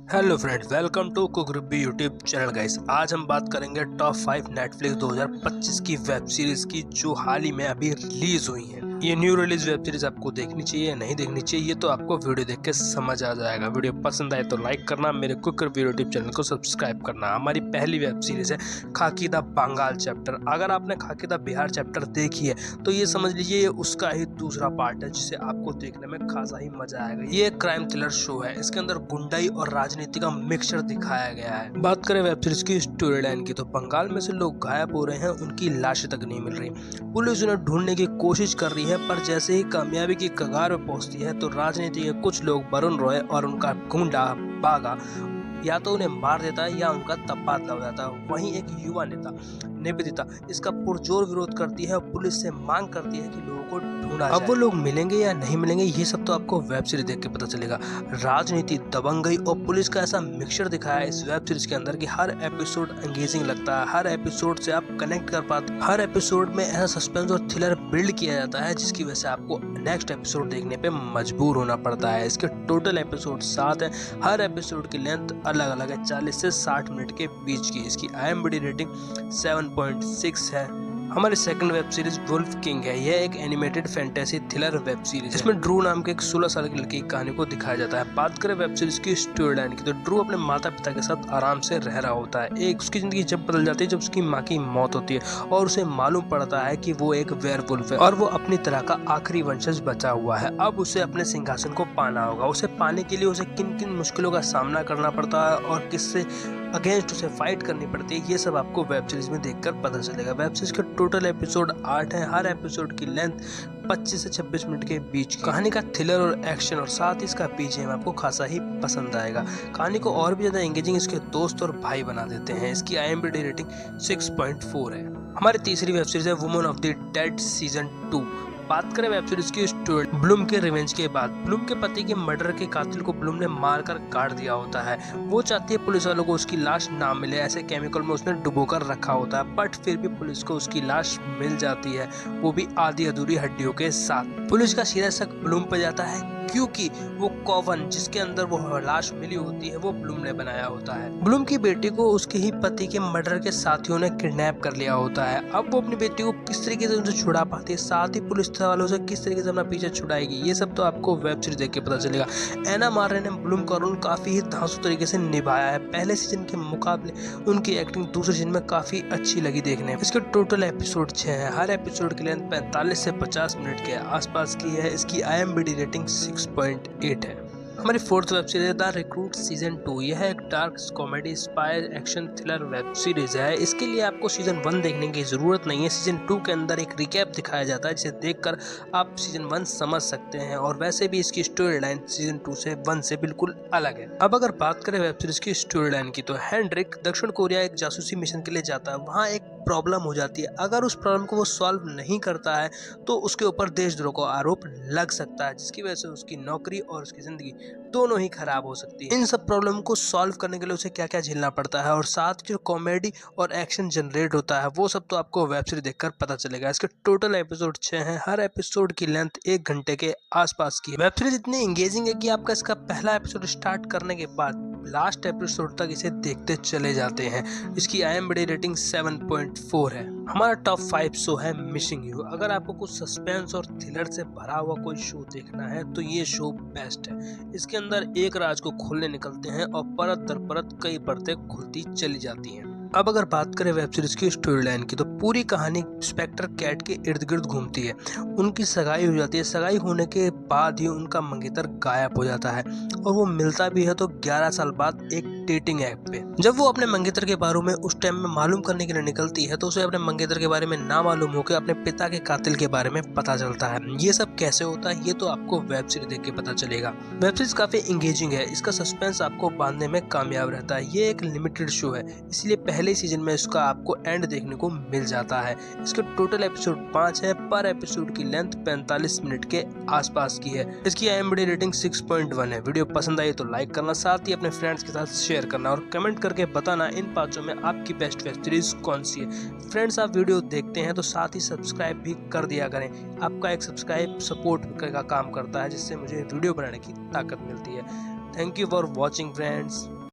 Hello friends, welcome to cook review YouTube channel guys. आज हम बात करेंगे टॉप 5 नेटफ्लिक्स 2025 की वेब सीरीज की जो हाल ही में अभी रिलीज हुई है। ये न्यू रिलीज वेब सीरीज आपको देखनी चाहिए या नहीं देखनी चाहिए, ये तो आपको वीडियो देख के समझ आ जाएगा। वीडियो पसंद आए तो लाइक करना, मेरे कुक रिव्यू यूट्यूब चैनल को सब्सक्राइब करना। हमारी पहली वेब सीरीज है खाकी दा बंगाल चैप्टर। अगर आपने खाकी दा बिहार चैप्टर देखी है तो ये समझ लीजिए ये उसका ही दूसरा पार्ट है, जिसे आपको देखने में खासा ही मजा आएगा। ये एक क्राइम थ्रिलर शो है, इसके अंदर गुंडाई और राजनीति का मिक्सचर दिखाया गया है। बात करें वेब सीरीज की स्टोरी लाइन की तो बंगाल में से लोग गायब हो रहे हैं, उनकी लाशें तक नहीं मिल रही। पुलिस उन्हें ढूंढने की कोशिश कर रही है, पर जैसे ही कामयाबी की कगार पर पहुंचती है तो राजनीति के कुछ लोग वरुण रॉय और उनका गुंडा बागा या तो उन्हें मार देता है या उनका तबादला हो जाता है। वहीं एक युवा नेता निवेदिता इसका पुरजोर विरोध करती है और पुलिस से मांग करती है कि लोगों को ढूंढा जाए। अब वो लोग मिलेंगे या नहीं मिलेंगे ये सब तो आपको वेब सीरीज देख के पता चलेगा। राजनीति, दबंगई और पुलिस का ऐसा मिक्सचर दिखाया है इस वेब सीरीज के अंदर कि हर एपिसोड एंगेजिंग लगता है, हर एपिसोड से आप कनेक्ट कर पाते। हर एपिसोड में ऐसा सस्पेंस और थ्रिलर बिल्ड किया जाता है जिसकी वजह से आपको नेक्स्ट एपिसोड देखने पे मजबूर होना पड़ता है। इसके टोटल एपिसोड 7 है, हर एपिसोड की लेंथ अलग अलग है, 40 से 60 मिनट के बीच की। इसकी IMDb रेटिंग 7.6 है। हमारी second web series wolf king है। यह एक animated fantasy thriller web series है। इसमें ड्रू नाम के एक 16 साल की लड़की की कहानी को दिखाया जाता है। बात करें वेब सीरीज की स्टोरी लाइन की तो ड्रू अपने माता पिता के साथ आराम से रह रहा होता है। एक उसकी जिंदगी जब बदल जाती है जब उसकी माँ की मौत होती है और उसे मालूम पड़ता है कि वो एक वेयरवुल्फ है और वो अपनी तरह का आखिरी वंशज बचा हुआ है। अब उसे अपने सिंहासन को पाना होगा। उसे पाने के लिए उसे किन किन मुश्किलों का सामना करना पड़ता है और किससे अगेंस्ट उसे फाइट करनी पड़ती है, ये सब आपको वेब सीरीज में देखकर पता चलेगा। वेब सीरीज के टोटल एपिसोड 8 है, हर एपिसोड की लेंथ 25 से 26 मिनट के बीच की। कहानी का थ्रिलर और एक्शन और साथ ही इसका BGM आपको खासा ही पसंद आएगा। कहानी को और भी ज्यादा एंगेजिंग इसके दोस्त और भाई बना देते हैं। इसकी IMDb रेटिंग 6.4 है। हमारी तीसरी वेब सीरीज है woman of the dead season 2। बात करें वेब सीरीज की स्टोरी ब्लूम के रिवेंज के बाद। ब्लूम के पति के मर्डर के कातिल को ब्लूम ने मारकर काट दिया होता है। वो चाहती है पुलिस वालों को उसकी लाश ना मिले, ऐसे केमिकल में उसने डुबोकर रखा होता है, बट फिर भी पुलिस को उसकी लाश मिल जाती है, वो भी आधी अधूरी हड्डियों के साथ। पुलिस का सीधा शक ब्लूम पर जाता है क्योंकि वो कॉवन जिसके अंदर वो लाश मिली होती है वो ब्लूम ने बनाया होता है। ब्लूम की बेटी को उसके ही पति के मर्डर के साथियों ने किडनैप कर लिया होता है। अब वो अपनी बेटी को किस तरीके से उनसे छुड़ा पाती है, साथ ही पुलिस वालों से किस तरीके से अपना पीछे छुड़ाएगी, ये सब तो आपको वेब सीरीज देख के पता चलेगा। एना मार्रे ने ब्लूम का रोल काफी ही धांसू तरीके से निभाया है। पहले सीजन के मुकाबले उनकी एक्टिंग दूसरे सीजन में काफी अच्छी लगी देखने में। इसके टोटल एपिसोड 6 है, हर एपिसोड की लेंथ 45 से 50 मिनट के आसपास की है। इसकी IMDb रेटिंग 6.8 है। हमारी fourth web series the recruit season 2। यह एक dark comedy spy action thriller web series है। इसके लिए आपको सीजन 1 देखने की जरूरत नहीं है। सीजन 2 के अंदर एक रिकैप दिखाया जाता है जिसे देखकर आप सीजन 1 समझ सकते हैं और वैसे भी इसकी स्टोरी लाइन सीजन 2 से 1 से बिल्कुल अलग है। अब अगर बात करें वेब सीरीज की स्टोरी लाइन की तो हेनरिक दक्षिण कोरिया एक जासूसी मिशन के लिए जाता है। वहाँ एक प्रॉब्लम हो जाती है, अगर उस प्रॉब्लम को वो सॉल्व नहीं करता है तो उसके ऊपर देशद्रोह का आरोप लग सकता है, जिसकी वजह से उसकी नौकरी और उसकी जिंदगी दोनों ही खराब हो सकती है। इन सब प्रॉब्लम को सॉल्व करने के लिए उसे क्या क्या झेलना पड़ता है और साथ जो कॉमेडी और एक्शन जनरेट होता है वो सब तो आपको वेब सीरीज देखकर पता चलेगा। इसके टोटल एपिसोड 6 हैं, हर एपिसोड की लेंथ 1 घंटे के आसपास की है। वेब सीरीज इतनी एंगेजिंग है कि आपका इसका पहला एपिसोड स्टार्ट करने के बाद लास्ट एपिसोड तक इसे देखते चले जाते हैं। इसकी IMDb रेटिंग 7.4 है। हमारा टॉप 5 शो है मिसिंग यू। अगर आपको कुछ सस्पेंस और थ्रिलर से भरा हुआ कोई शो देखना है तो ये शो बेस्ट है। इसके अंदर एक राज को खोलने निकलते हैं और परत दर परत कई परतें खुलती चली जाती हैं। अब अगर बात करें वेब सीरीज की स्टोरी लाइन की तो पूरी कहानी इंस्पेक्टर कैट के इर्द गिर्द घूमती है। उनकी सगाई हो जाती है, सगाई होने के बाद ही उनका मंगेतर गायब हो जाता है और वो मिलता भी है तो 11 साल बाद एक डेटिंग ऐप पे। जब वो अपने मंगेतर के बारे में उस टाइम में मालूम करने के लिए निकलती है तो उसे अपने मंगेतर के बारे में ना मालूम होकर अपने पिता के कातिल के बारे में पता चलता है। ये सब कैसे होता है ये तो आपको वेब सीरीज देख के पता चलेगा। वेब सीरीज काफी एंगेजिंग है, इसका सस्पेंस आपको बांधने में कामयाब रहता है। ये एक लिमिटेड शो है इसलिए पहले सीजन में इसका आपको एंड देखने को मिल जाता है। इसके टोटल एपिसोड 5 है, पर एपिसोड की लेंथ 45 मिनट के आसपास की है। इसकी IMDb रेटिंग 6.1 है। वीडियो पसंद आई तो लाइक करना, साथ ही अपने फ्रेंड्स के साथ शेयर करना और कमेंट करके बताना इन पांचों में आपकी बेस्ट वेब सीरीज कौन सी है। फ्रेंड्स, आप वीडियो देखते हैं तो साथ ही सब्सक्राइब भी कर दिया करें। आपका एक सब्सक्राइब सपोर्ट का काम करता है जिससे मुझे वीडियो बनाने की ताकत मिलती है। Thank you for watching friends.